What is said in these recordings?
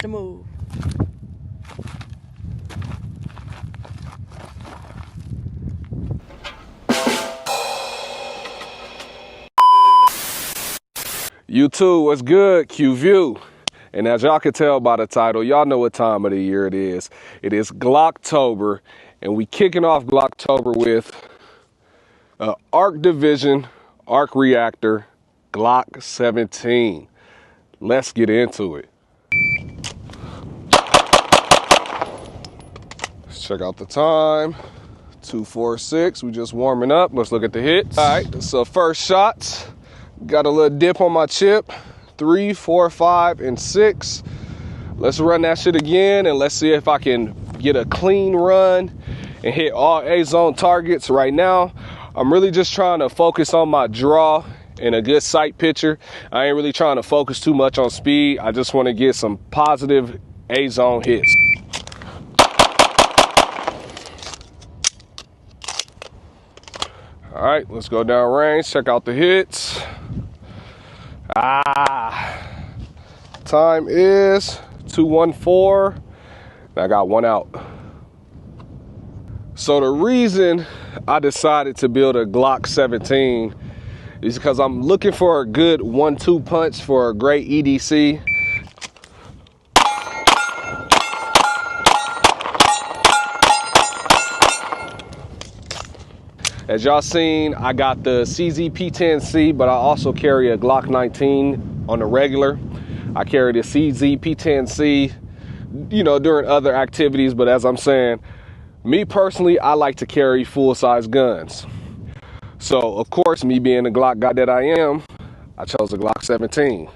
the move. YouTube, what's good? Q View. And as y'all can tell by the title, y'all know what time of the year it is. It is Glocktober, and we kicking off Glocktober with ARC Division, ARC Reactor, Glock 17. Let's get into it. Let's check out the time. 2:46. We just warming up. Let's look at the hits. All right, so first shots. Got a little dip on my chip. 3, 4, 5, and 6. Let's run that shit again and let's see if I can get a clean run and hit all A-zone targets. Right now, I'm really just trying to focus on my draw and a good sight picture. I ain't really trying to focus too much on speed. I just want to get some positive A-zone hits. All right, let's go down range, check out the hits. Time is 2:14. I got one out. So the reason I decided to build a Glock 17 is because I'm looking for a good 1-2 punch for a great EDC. As y'all seen, I got the CZ-P10C, but I also carry a Glock 19 on the regular. I carry the CZ-P10C, you know, during other activities, but as I'm saying, me personally, I like to carry full-size guns. So, of course, me being the Glock guy that I am, I chose the Glock 17.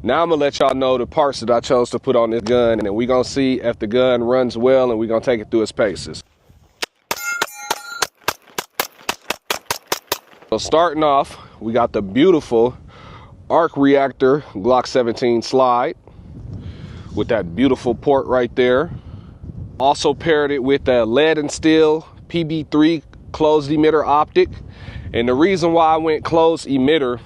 Now I'm gonna let y'all know the parts that I chose to put on this gun, and then we're gonna see if the gun runs well, and we're gonna take it through its paces. So starting off, we got the beautiful ARC Reactor Glock 17 slide with that beautiful port right there. Also paired it with that lead and steel PB3 closed emitter optic. And the reason why I went closed emitter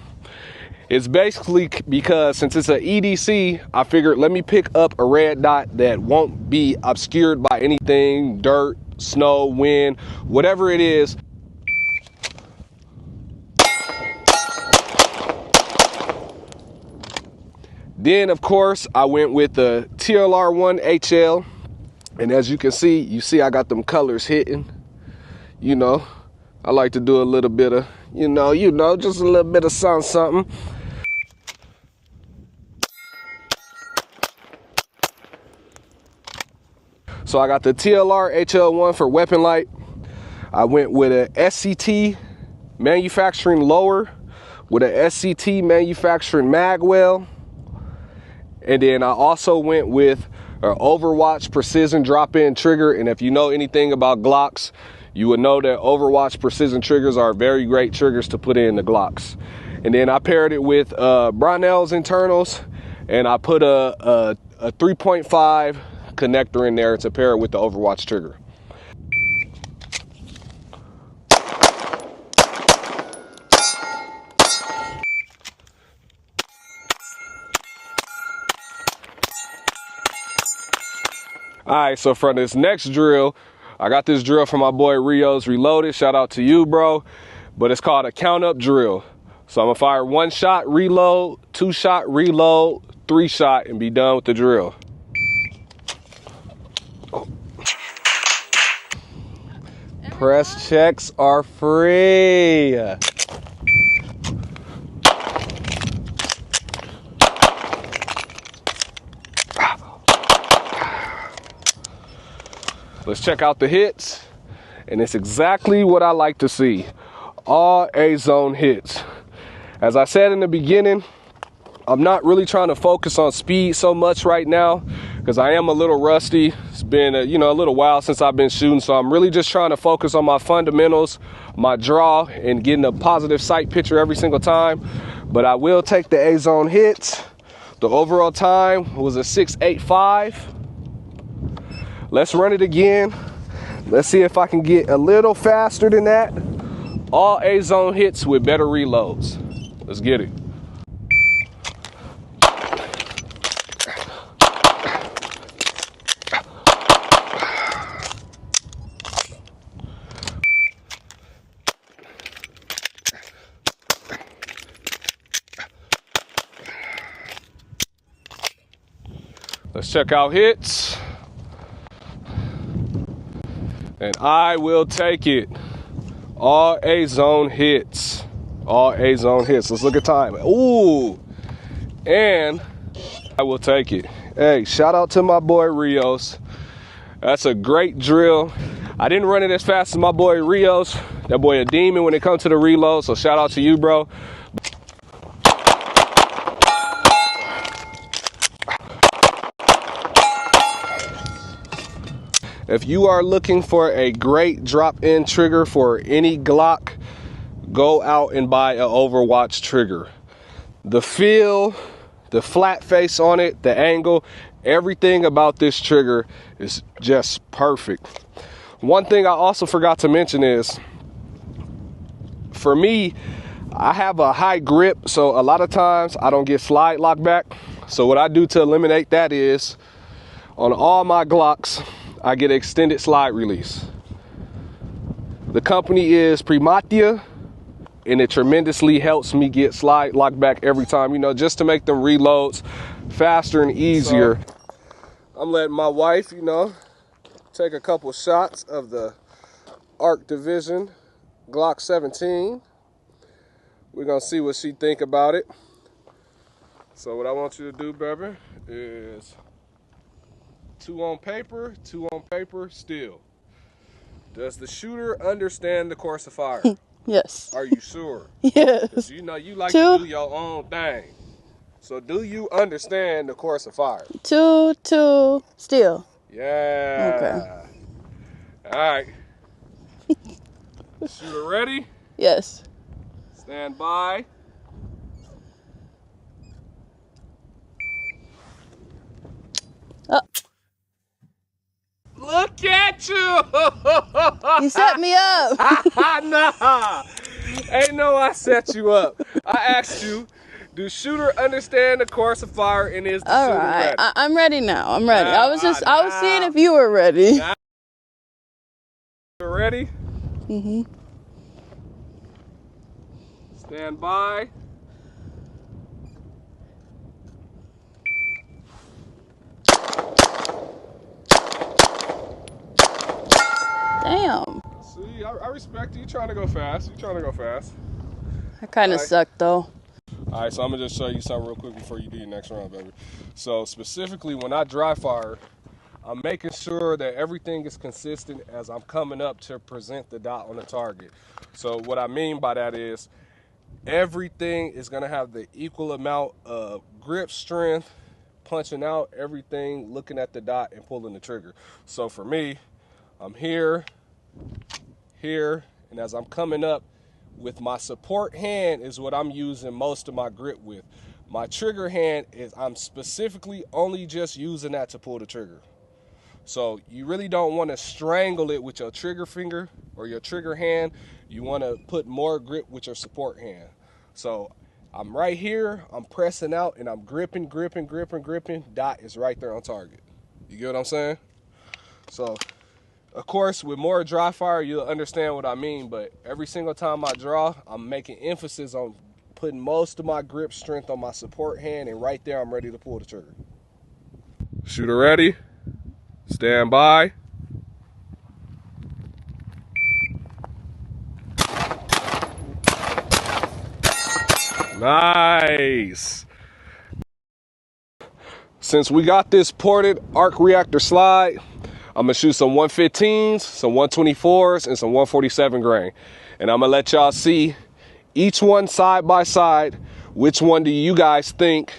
is basically because since it's an EDC, I figured let me pick up a red dot that won't be obscured by anything, dirt, snow, wind, whatever it is. Then, of course, I went with the TLR1 HL. And as you can see I got them colors hitting. You know, I like to do a little bit of, you know, just a little bit of something. So I got the TLR HL1 for weapon light. I went with a SCT manufacturing lower with a SCT manufacturing magwell. And then I also went with an Overwatch precision drop-in trigger. And if you know anything about Glocks, you would know that Overwatch precision triggers are very great triggers to put in the Glocks. And then I paired it with Brownell's internals, and I put a 3.5 connector in there to pair it with the Overwatch trigger. All right, so for this next drill, I got this drill from my boy Rio's Reloaded. Shout out to you, bro. But it's called a count up drill. So I'm gonna fire 1 shot, reload, 2 shot, reload, 3 shot, and be done with the drill. Press checks are free. Let's check out the hits, and it's exactly what I like to see. All A-zone hits. As I said in the beginning, I'm not really trying to focus on speed so much right now because I am a little rusty. It's been a little while since I've been shooting, so I'm really just trying to focus on my fundamentals, my draw, and getting a positive sight picture every single time. But I will take the A-zone hits. The overall time was a 6.85. Let's run it again. Let's see if I can get a little faster than that. All A-zone hits with better reloads. Let's get it. Let's check out hits. And I will take it. All A-zone hits. All A-zone hits. Let's look at time. Ooh. And I will take it. Hey, shout out to my boy Rios. That's a great drill. I didn't run it as fast as my boy Rios. That boy a demon when it comes to the reload. So shout out to you, bro. If you are looking for a great drop-in trigger for any Glock, go out and buy an Overwatch trigger. The feel, the flat face on it, the angle, everything about this trigger is just perfect. One thing I also forgot to mention is, for me, I have a high grip, so a lot of times I don't get slide lock back. So what I do to eliminate that is, on all my Glocks, I get extended slide release. The company is Primatia, and it tremendously helps me get slide lock back every time, you know, just to make them reloads faster and easier. So, I'm letting my wife, you know, take a couple shots of the ARC Division Glock 17. We're gonna see what she think about it. So what I want you to do, baby, is 2 on paper, 2 on paper, still. Does the shooter understand the course of fire? Yes. Are you sure? Yes. 'Cause you know you like to do your own thing. So do you understand the course of fire? 2, 2, still. Yeah. Okay. All right. Shooter ready? Yes. Stand by. Look at you! You set me up. Nah. Ain't no I set you up. I asked you, do shooter understand the course of fire, and is the All shooter right. ready? I'm ready now. I'm ready. Now, I was seeing if you were ready. Now, you ready? Mm-hmm. Stand by. Damn. See, I respect you. You trying to go fast. You trying to go fast. I kind of sucked though. All right, so I'm gonna just show you something real quick before you do your next round, baby. So specifically, when I dry fire, I'm making sure that everything is consistent as I'm coming up to present the dot on the target. So what I mean by that is, everything is gonna have the equal amount of grip strength, punching out everything, looking at the dot and pulling the trigger. So for me, I'm here, and as I'm coming up, with my support hand is what I'm using most of my grip with. My trigger hand is, I'm specifically only just using that to pull the trigger. So you really don't want to strangle it with your trigger finger or your trigger hand. You want to put more grip with your support hand. So I'm right here, I'm pressing out, and I'm gripping. Dot is right there on target. You get what I'm saying? So, of course, with more dry fire, you'll understand what I mean, but every single time I draw, I'm making emphasis on putting most of my grip strength on my support hand, and right there, I'm ready to pull the trigger. Shooter ready? Stand by. Nice. Since we got this ported ARC Reactor slide, I'm gonna shoot some 115s, some 124s, and some 147 grain. And I'm gonna let y'all see each one side by side. Which one do you guys think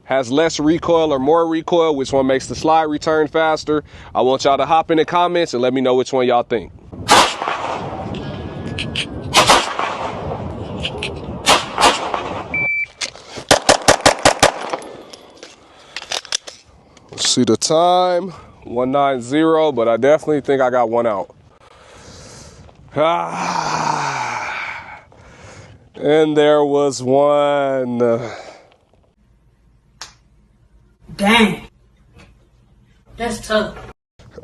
has less recoil or more recoil? Which one makes the slide return faster? I want y'all to hop in the comments and let me know which one y'all think. Let's see the time. 190, but I definitely think I got one out. And there was one. Dang. That's tough.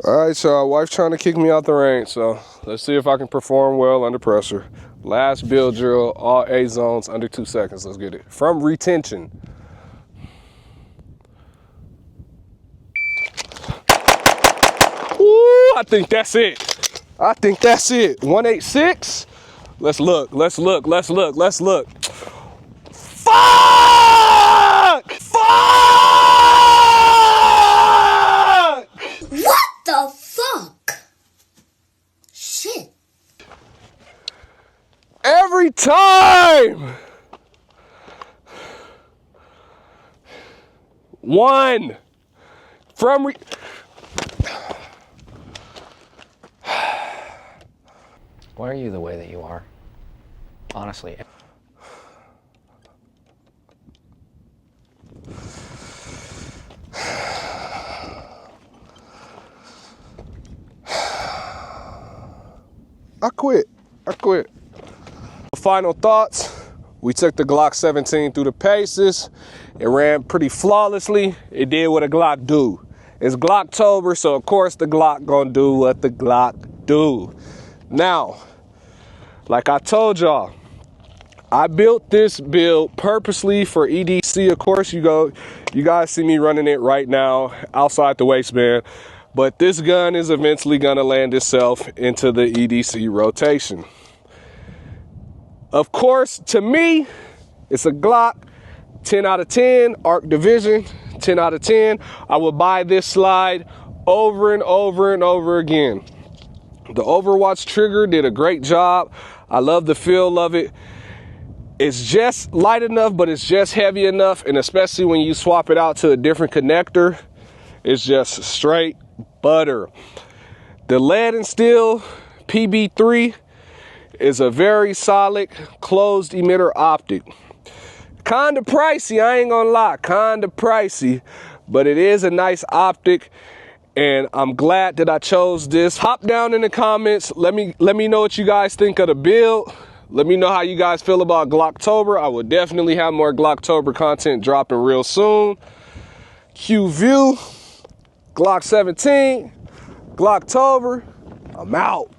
All right, y'all. Wife trying to kick me out the range, so let's see if I can perform well under pressure. Last build drill, all 8 zones under 2 seconds. Let's get it. From retention. Ooh, I think that's it. I think that's it. 186. Let's look. Let's look. Let's look. Let's look. Fuck! Fuck! What the fuck? Shit. Every time. 1 from Why are you the way that you are? Honestly. I quit. Final thoughts. We took the Glock 17 through the paces. It ran pretty flawlessly. It did what a Glock do. It's Glocktober, so of course the Glock gonna do what the Glock do. Now, like I told y'all, I built this build purposely for EDC. Of course, you guys see me running it right now outside the waistband, but this gun is eventually gonna land itself into the EDC rotation. Of course, to me, it's a Glock, 10 out of 10, ARC Division, 10 out of 10. I would buy this slide over and over and over again. The Overwatch trigger did a great job. I love the feel of it. It's just light enough, but it's just heavy enough, and especially when you swap it out to a different connector, it's just straight butter. The lead and steel PB3 is a very solid closed emitter optic. Kinda pricey, I ain't gonna lie, kinda pricey, but it is a nice optic, and I'm glad that I chose this. Hop down in the comments, let me know what you guys think of the build. Let me know how you guys feel about Glocktober. I will definitely have more Glocktober content dropping real soon. Q View, Glock 17, Glocktober, I'm out.